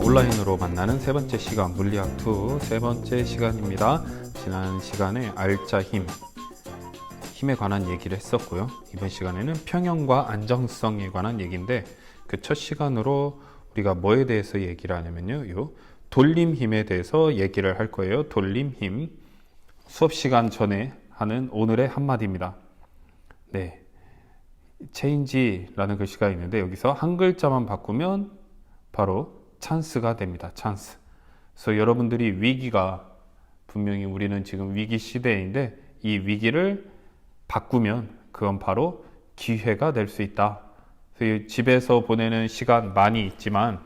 온라인으로 만나는 세 번째 시간, 물리학 2 세 번째 시간입니다. 지난 시간에 알짜 힘에 관한 얘기를 했었고요. 이번 시간에는 평형과 안정성에 관한 얘기인데, 그 첫 시간으로 우리가 뭐에 대해서 얘기를 하냐면요, 요 돌림 힘에 대해서 얘기를 할 거예요. 돌림 힘. 수업 시간 전에 하는 오늘의 한마디입니다. 네, 체인지라는 글씨가 있는데, 여기서 한 글자만 바꾸면 바로 찬스가 됩니다. 찬스. 그래서 여러분들이 위기가, 분명히 우리는 지금 위기 시대인데, 이 위기를 바꾸면 그건 바로 기회가 될 수 있다. 그래서 집에서 보내는 시간 많이 있지만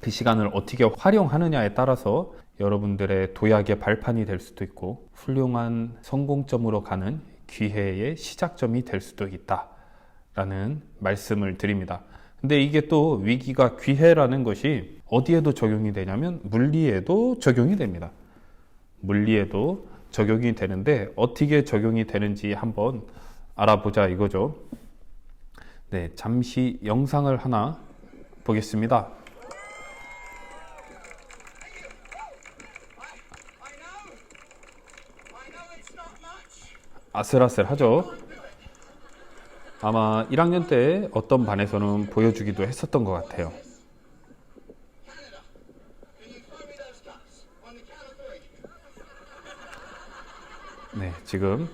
그 시간을 어떻게 활용하느냐에 따라서 여러분들의 도약의 발판이 될 수도 있고, 훌륭한 성공점으로 가는 기회의 시작점이 될 수도 있다 라는 말씀을 드립니다. 근데 이게 또 위기가 기회라는 것이 어디에도 적용이 되냐면 물리에도 적용이 됩니다. 물리에도 적용이 되는데, 어떻게 적용이 되는지 한번 알아보자 이거죠. 네, 잠시 영상을 하나 보겠습니다. 아슬아슬하죠? 아마 1학년 때 어떤 반에서는 보여주기도 했었던 것 같아요. 네, 지금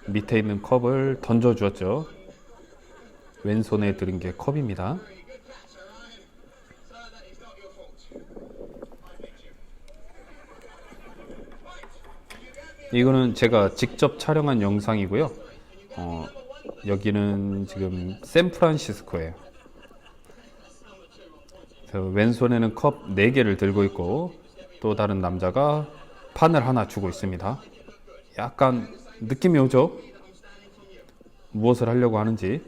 밑에 있는 컵을 던져 주었죠. 왼손에 들은 게 컵입니다. 이거는 제가 직접 촬영한 영상이고요. 여기는 지금 샌프란시스코예요. 그래서 왼손에는 컵 4개를 들고 있고, 또 다른 남자가 판을 하나 주고 있습니다. 약간 느낌이 오죠? 무엇을 하려고 하는지.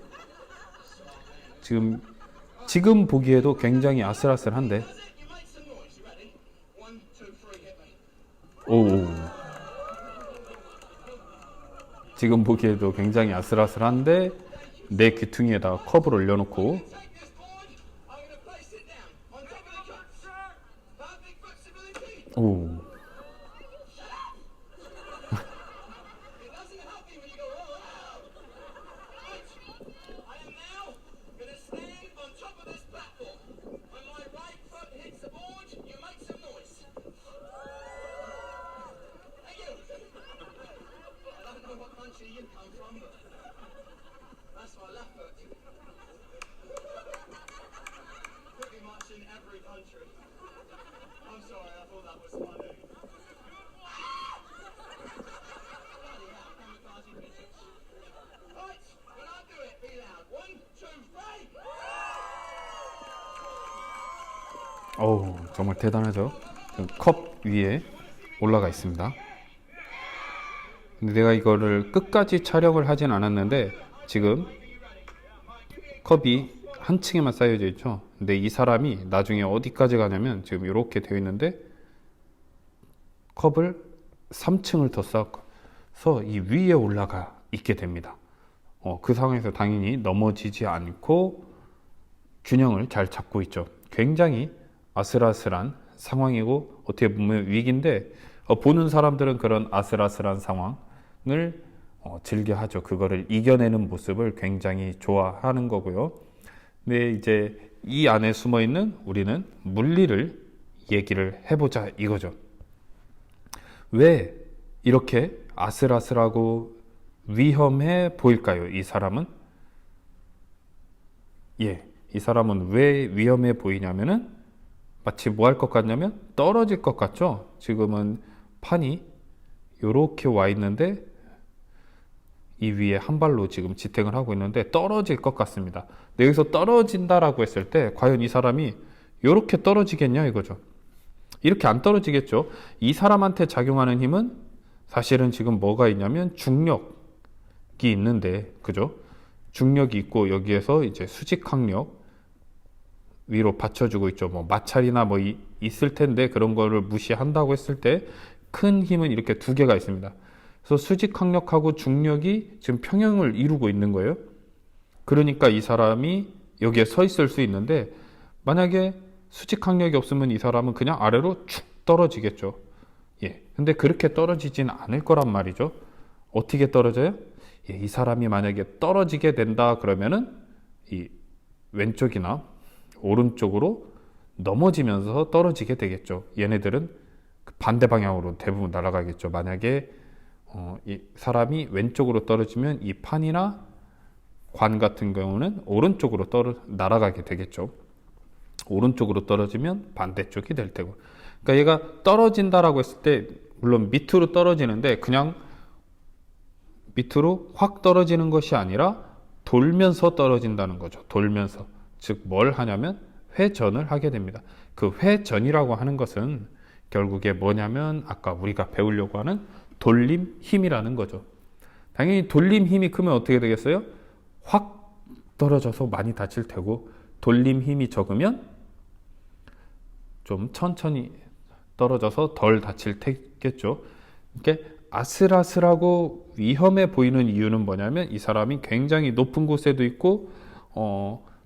지금 보기에도 굉장히 아슬아슬한데, 지금 보기에도 굉장히 아슬아슬한데 내 귀퉁이에다 컵을 올려놓고, 정말 대단하죠? 컵 위에 올라가 있습니다. 근데 내가 이거를 끝까지 촬영을 하진 않았는데, 지금 컵이 한 층에만 쌓여져 있죠. 근데 이 사람이 나중에 어디까지 가냐면, 지금 이렇게 되어 있는데 컵을 3층을 더 쌓아서 이 위에 올라가 있게 됩니다. 그 상황에서 당연히 넘어지지 않고 균형을 잘 잡고 있죠. 굉장히 아슬아슬한 상황이고, 어떻게 보면 위기인데, 보는 사람들은 그런 아슬아슬한 상황을 즐겨하죠. 그거를 이겨내는 모습을 굉장히 좋아하는 거고요. 근데 이제 이 안에 숨어 있는 우리는 물리를 얘기를 해보자 이거죠. 왜 이렇게 아슬아슬하고 위험해 보일까요? 이 사람은? 이 사람은 왜 위험해 보이냐면은, 마치 뭐 할 것 같냐면 떨어질 것 같죠? 지금은 판이 이렇게 와 있는데 이 위에 한 발로 지금 지탱을 하고 있는데 떨어질 것 같습니다. 근데 여기서 떨어진다라고 했을 때 과연 이 사람이 이렇게 떨어지겠냐 이거죠. 이렇게 안 떨어지겠죠. 이 사람한테 작용하는 힘은 사실은 지금 뭐가 있냐면 중력이 있는데, 그죠? 중력이 있고, 여기에서 이제 수직항력 위로 받쳐주고 있죠. 뭐 마찰이나 뭐 있을 텐데, 그런 거를 무시한다고 했을 때 큰 힘은 이렇게 2개가 있습니다. 그래서 수직항력하고 중력이 지금 평형을 이루고 있는 거예요. 그러니까 이 사람이 여기에 서 있을 수 있는데, 만약에 수직 항력이 없으면 이 사람은 그냥 아래로 축 떨어지겠죠. 예. 근데 그렇게 떨어지진 않을 거란 말이죠. 어떻게 떨어져요? 예, 이 사람이 만약에 떨어지게 된다 그러면은 이 왼쪽이나 오른쪽으로 넘어지면서 떨어지게 되겠죠. 얘네들은 반대 방향으로 대부분 날아가겠죠. 만약에 이 사람이 왼쪽으로 떨어지면 이 판이나 관 같은 경우는 오른쪽으로 날아가게 되겠죠. 오른쪽으로 떨어지면 반대쪽이 될 테고. 그러니까 얘가 떨어진다라고 했을 때 물론 밑으로 떨어지는데 그냥 밑으로 확 떨어지는 것이 아니라 돌면서 떨어진다는 거죠. 돌면서. 즉 뭘 하냐면 회전을 하게 됩니다. 그 회전이라고 하는 것은 결국에 뭐냐면 아까 우리가 배우려고 하는 돌림 힘이라는 거죠. 당연히 돌림 힘이 크면 어떻게 되겠어요? 확 떨어져서 많이 다칠 테고, 돌림 힘이 적으면 좀 천천히 떨어져서 덜 다칠 테겠죠. 이렇게 아슬아슬하고 위험해 보이는 이유는 뭐냐면 이 사람이 굉장히 높은 곳에도 있고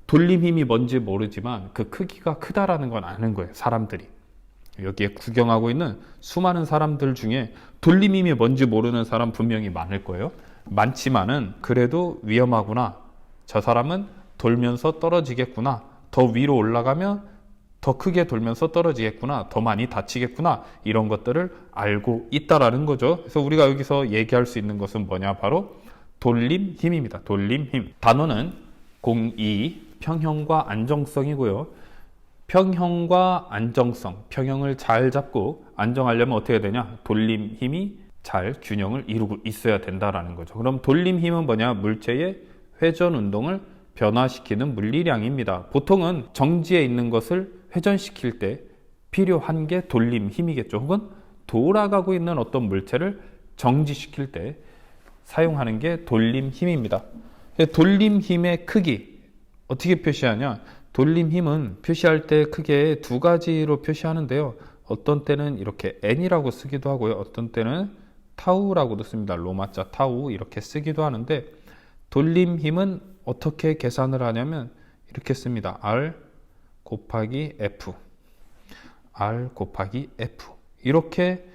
돌림 힘이 뭔지 모르지만 그 크기가 크다라는 건 아는 거예요. 사람들이 여기에 구경하고 있는 수많은 사람들 중에 돌림 힘이 뭔지 모르는 사람 분명히 많을 거예요. 많지만은 그래도 위험하구나, 저 사람은 돌면서 떨어지겠구나, 더 위로 올라가면 더 크게 돌면서 떨어지겠구나, 더 많이 다치겠구나, 이런 것들을 알고 있다라는 거죠. 그래서 우리가 여기서 얘기할 수 있는 것은 뭐냐, 바로 돌림 힘입니다. 돌림 힘. 단어는 공이 평형과 안정성이고요. 평형과 안정성, 평형을 잘 잡고 안정하려면 어떻게 해야 되냐? 돌림 힘이 잘 균형을 이루고 있어야 된다라는 거죠. 그럼 돌림 힘은 뭐냐? 물체의 회전 운동을 변화시키는 물리량입니다. 보통은 정지에 있는 것을 회전시킬 때 필요한 게 돌림 힘이겠죠. 혹은 돌아가고 있는 어떤 물체를 정지시킬 때 사용하는 게 돌림 힘입니다. 돌림 힘의 크기 어떻게 표시하냐? 돌림 힘은 표시할 때 크게 두 가지로 표시하는데요. 어떤 때는 이렇게 n이라고 쓰기도 하고요. 어떤 때는 타우라고도 씁니다. 로마자 타우 이렇게 쓰기도 하는데, 돌림 힘은 어떻게 계산을 하냐면 이렇게 씁니다. R 곱하기 F, R 곱하기 F 이렇게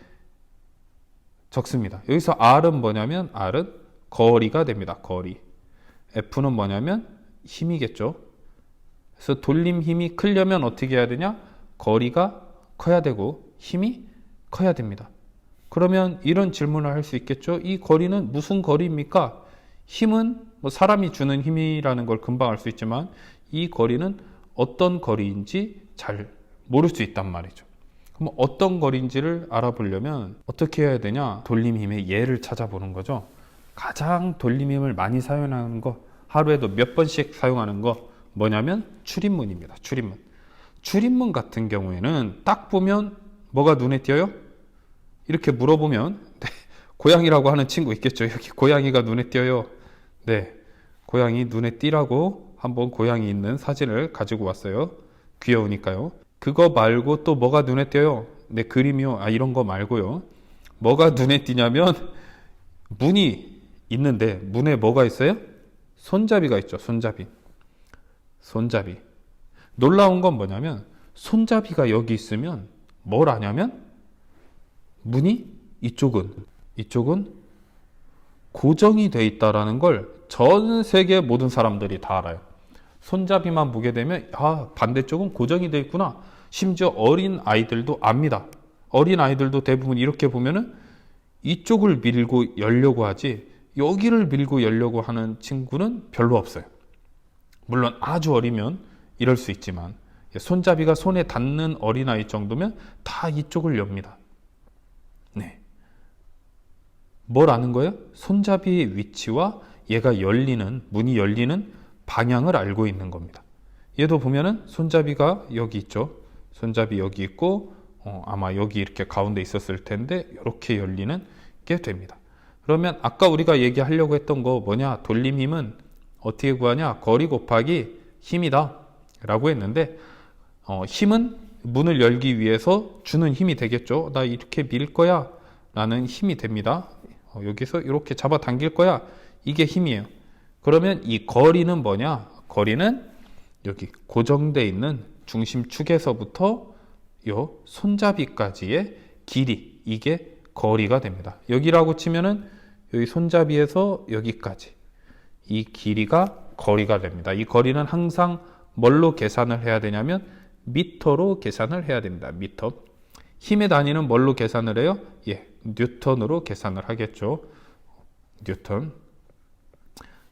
적습니다. 여기서 R은 뭐냐면 R은 거리가 됩니다. 거리. F는 뭐냐면 힘이겠죠. 그래서 돌림 힘이 크려면 어떻게 해야 되냐? 거리가 커야 되고 힘이 커야 됩니다. 그러면 이런 질문을 할 수 있겠죠. 이 거리는 무슨 거리입니까? 힘은 뭐 사람이 주는 힘이라는 걸 금방 알 수 있지만 이 거리는 어떤 거리인지 잘 모를 수 있단 말이죠. 그럼 어떤 거리인지를 알아보려면 어떻게 해야 되냐? 돌림 힘의 예를 찾아보는 거죠. 가장 돌림 힘을 많이 사용하는 거, 하루에도 몇 번씩 사용하는 거 뭐냐면 출입문입니다. 출입문. 출입문 같은 경우에는 딱 보면 뭐가 눈에 띄어요? 이렇게 물어보면 네, 고양이라고 하는 친구 있겠죠. 여기 고양이가 눈에 띄어요. 네, 고양이 눈에 띄라고 한번 고양이 있는 사진을 가지고 왔어요. 귀여우니까요. 그거 말고 또 뭐가 눈에 띄어요? 네, 그림이요. 아, 이런 거 말고요. 뭐가 눈에 띄냐면 문이 있는데 문에 뭐가 있어요? 손잡이가 있죠. 손잡이. 손잡이. 놀라운 건 뭐냐면 손잡이가 여기 있으면 뭘 아냐면 문이 이쪽은 고정이 돼 있다라는 걸 전 세계 모든 사람들이 다 알아요. 손잡이만 보게 되면 아, 반대쪽은 고정이 돼 있구나. 심지어 어린 아이들도 압니다. 어린 아이들도 대부분 이렇게 보면은 이쪽을 밀고 열려고 하지 여기를 밀고 열려고 하는 친구는 별로 없어요. 물론 아주 어리면 이럴 수 있지만 손잡이가 손에 닿는 어린아이 정도면 다 이쪽을 엽니다. 네. 뭘 아는 거예요? 손잡이의 위치와 얘가 열리는, 문이 열리는 방향을 알고 있는 겁니다. 얘도 보면은 손잡이가 여기 있죠. 손잡이 여기 있고 아마 여기 이렇게 가운데 있었을 텐데 이렇게 열리는 게 됩니다. 그러면 아까 우리가 얘기하려고 했던 거 뭐냐? 돌림 힘은 어떻게 구하냐? 거리 곱하기 힘이다 라고 했는데 힘은 문을 열기 위해서 주는 힘이 되겠죠. 나 이렇게 밀 거야 라는 힘이 됩니다. 여기서 이렇게 잡아 당길 거야. 이게 힘이에요. 그러면 이 거리는 뭐냐? 거리는 여기 고정되어 있는 중심축에서부터 요 손잡이까지의 길이, 이게 거리가 됩니다. 여기라고 치면은 여기 손잡이에서 여기까지 이 길이가 거리가 됩니다. 이 거리는 항상 뭘로 계산을 해야 되냐면 미터로 계산을 해야 됩니다. 미터. 힘의 단위는 뭘로 계산을 해요? 예, 뉴턴으로 계산을 하겠죠. 뉴턴.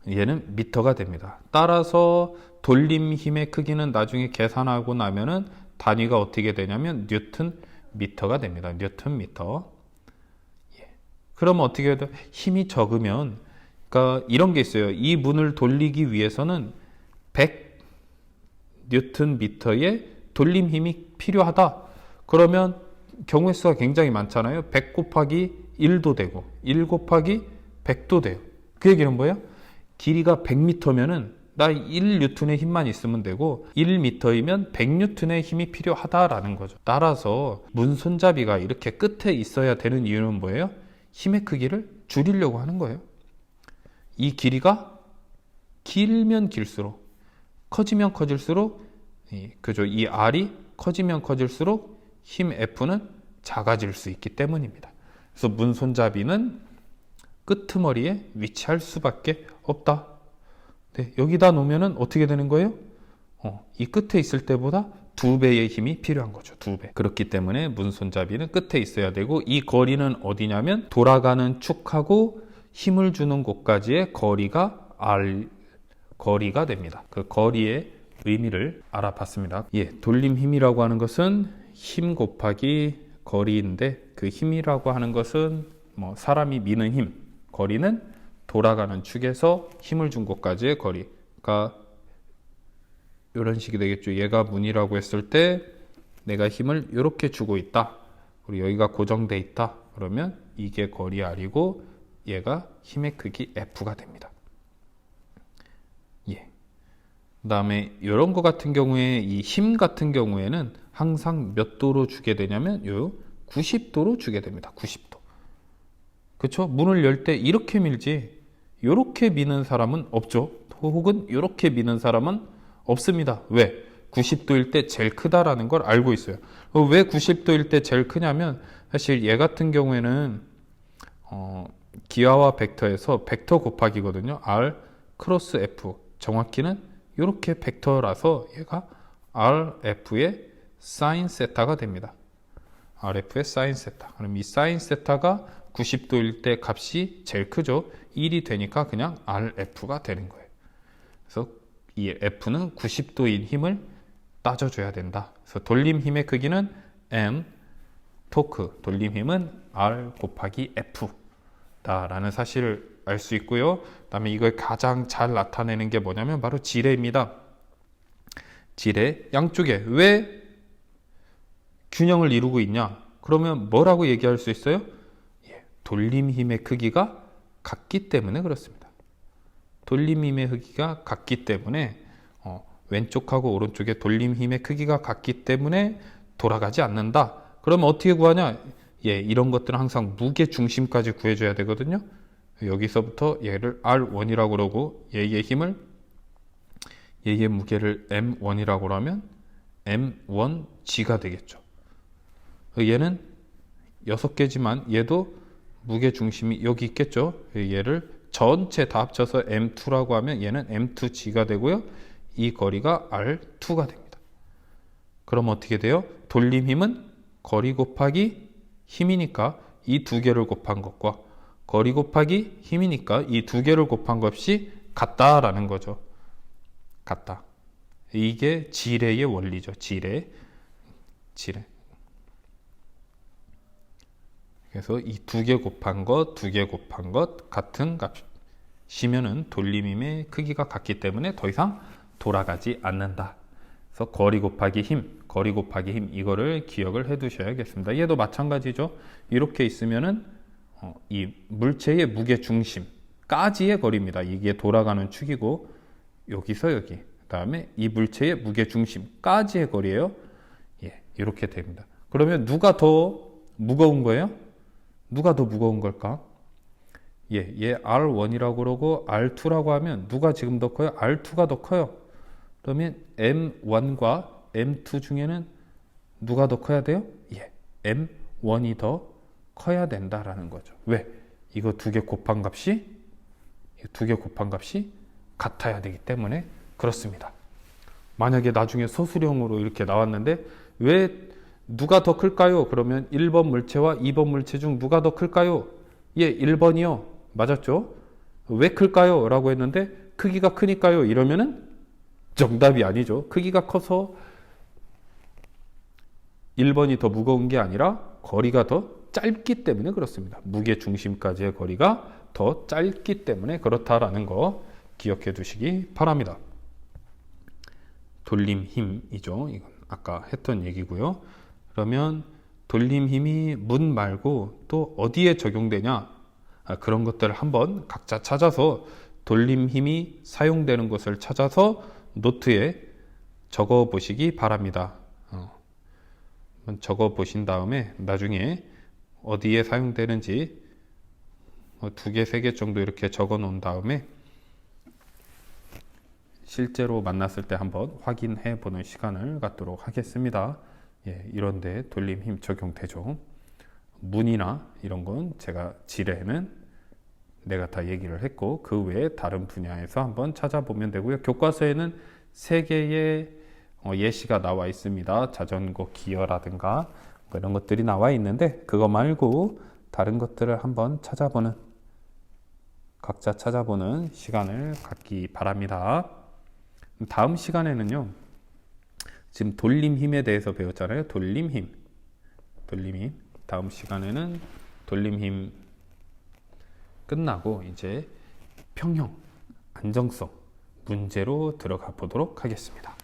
얘는 미터가 됩니다. 따라서 돌림 힘의 크기는 나중에 계산하고 나면은 단위가 어떻게 되냐면 뉴턴 미터가 됩니다. 뉴턴 미터. 예. 그러면 어떻게 해야 돼? 힘이 적으면, 그러니까 이런 게 있어요. 이 문을 돌리기 위해서는 100 뉴턴 미터의 돌림 힘이 필요하다. 그러면 경우의 수가 굉장히 많잖아요. 100 곱하기 1도 되고 1 곱하기 100도 돼요. 그 얘기는 뭐예요? 길이가 100m면은 나 1뉴턴의 힘만 있으면 되고 1m이면 100뉴턴의 힘이 필요하다라는 거죠. 따라서 문 손잡이가 이렇게 끝에 있어야 되는 이유는 뭐예요? 힘의 크기를 줄이려고 하는 거예요. 이 길이가 길면 길수록, 커지면 커질수록, 이 R이 커지면 커질수록 힘 F는 작아질 수 있기 때문입니다. 그래서 문 손잡이는 끄트머리에 위치할 수밖에 없다. 네, 여기다 놓으면 어떻게 되는 거예요? 이 끝에 있을 때보다 2배의 힘이 필요한 거죠. 2배. 그렇기 때문에 문 손잡이는 끝에 있어야 되고, 이 거리는 어디냐면 돌아가는 축하고 힘을 주는 곳까지의 거리가 거리가 됩니다. 그 거리의 의미를 알아봤습니다. 예, 돌림 힘이라고 하는 것은 힘 곱하기 거리인데, 그 힘이라고 하는 것은 뭐 사람이 미는 힘, 거리는 돌아가는 축에서 힘을 준 곳까지의 거리가 이런 식이 되겠죠. 얘가 문이라고 했을 때 내가 힘을 이렇게 주고 있다. 그리고 여기가 고정돼 있다. 그러면 이게 거리 R이고 얘가 힘의 크기 F가 됩니다. 예. 그 다음에 이런 거 같은 경우에, 이 힘 같은 경우에는 항상 몇 도로 주게 되냐면 요 90도로 주게 됩니다. 90도. 그렇죠? 문을 열 때 이렇게 밀지 이렇게 미는 사람은 없죠. 혹은 이렇게 미는 사람은 없습니다. 왜? 90도일 때 제일 크다라는 걸 알고 있어요. 왜 90도일 때 제일 크냐면, 사실 얘 같은 경우에는 기하와 벡터에서 벡터 곱하기거든요. R 크로스 F. 정확히는 이렇게 벡터라서 얘가 RF의 사인 세타가 됩니다. RF의 사인 세타. 그럼 이 사인 세타가 90도일 때 값이 제일 크죠. 1이 되니까 그냥 RF가 되는 거예요. 그래서 이 F는 90도인 힘을 따져줘야 된다. 그래서 돌림 힘의 크기는 M, 토크, 돌림 힘은 R 곱하기 F 다라는 사실을 알 수 있고요. 그 다음에 이걸 가장 잘 나타내는 게 뭐냐면 바로 지뢰입니다. 지뢰 양쪽에 왜 균형을 이루고 있냐? 그러면 뭐라고 얘기할 수 있어요? 돌림 힘의 크기가 같기 때문에 그렇습니다. 돌림 힘의 크기가 같기 때문에 왼쪽하고 오른쪽의 돌림 힘의 크기가 같기 때문에 돌아가지 않는다. 그러면 어떻게 구하냐? 예, 이런 것들은 항상 무게 중심까지 구해줘야 되거든요. 여기서부터 얘를 R1이라고 그러고 얘의 힘을, 얘의 무게를 M1이라고 그러면 M1G가 되겠죠. 얘는 6개지만 얘도 무게 중심이 여기 있겠죠. 얘를 전체 다 합쳐서 M2라고 하면 얘는 M2G가 되고요. 이 거리가 R2가 됩니다. 그럼 어떻게 돼요? 돌림 힘은 거리 곱하기 힘이니까 이 두 개를 곱한 것과 거리 곱하기 힘이니까 이 두 개를 곱한 것이 같다라는 거죠. 같다. 이게 지뢰의 원리죠. 지뢰. 그래서 이 두 개 곱한 것, 두 개 곱한 것 같은 값이면은 돌림 힘의 크기가 같기 때문에 더 이상 돌아가지 않는다. 그래서 거리 곱하기 힘 이거를 기억을 해 두셔야겠습니다. 얘도 마찬가지죠. 이렇게 있으면은 이 물체의 무게 중심까지의 거리입니다. 이게 돌아가는 축이고 여기서 여기, 그다음에 이 물체의 무게 중심까지의 거리예요. 예, 이렇게 됩니다. 그러면 누가 더 무거운 거예요? 누가 더 무거운 걸까? 얘 R1이라고 그러고 R2라고 하면 누가 지금 더 커요? R2가 더 커요. 그러면 M1과 M2 중에는 누가 더 커야 돼요? M1이 더 커야 된다라는 거죠. 왜? 이거 두 개 곱한 값이 같아야 되기 때문에 그렇습니다. 만약에 나중에 서술형으로 이렇게 나왔는데 왜 누가 더 클까요? 그러면 1번 물체와 2번 물체 중 누가 더 클까요? 1번이요. 맞았죠? 왜 클까요? 라고 했는데 크기가 크니까요. 이러면은 정답이 아니죠. 크기가 커서 1번이 더 무거운 게 아니라 거리가 더 짧기 때문에 그렇습니다. 무게 중심까지의 거리가 더 짧기 때문에 그렇다라는 거 기억해 두시기 바랍니다. 돌림 힘이죠. 이건 아까 했던 얘기고요. 그러면 돌림 힘이 문 말고 또 어디에 적용되냐? 그런 것들을 한번 각자 찾아서 돌림 힘이 사용되는 것을 찾아서 노트에 적어 보시기 바랍니다. 적어 보신 다음에 나중에 어디에 사용되는지 2개, 3개 정도 이렇게 적어 놓은 다음에 실제로 만났을 때 한번 확인해 보는 시간을 갖도록 하겠습니다. 이런데 돌림 힘 적용되죠. 문이나 이런 건 제가 지뢰는 내가 다 얘기를 했고 그 외에 다른 분야에서 한번 찾아보면 되고요. 교과서에는 3개의 예시가 나와 있습니다. 자전거 기어라든가 뭐 이런 것들이 나와 있는데 그거 말고 다른 것들을 한번 각자 찾아보는 시간을 갖기 바랍니다. 다음 시간에는요. 지금 돌림 힘에 대해서 배웠잖아요. 돌림 힘. 다음 시간에는 돌림 힘 끝나고 이제 평형, 안정성 문제로 들어가 보도록 하겠습니다.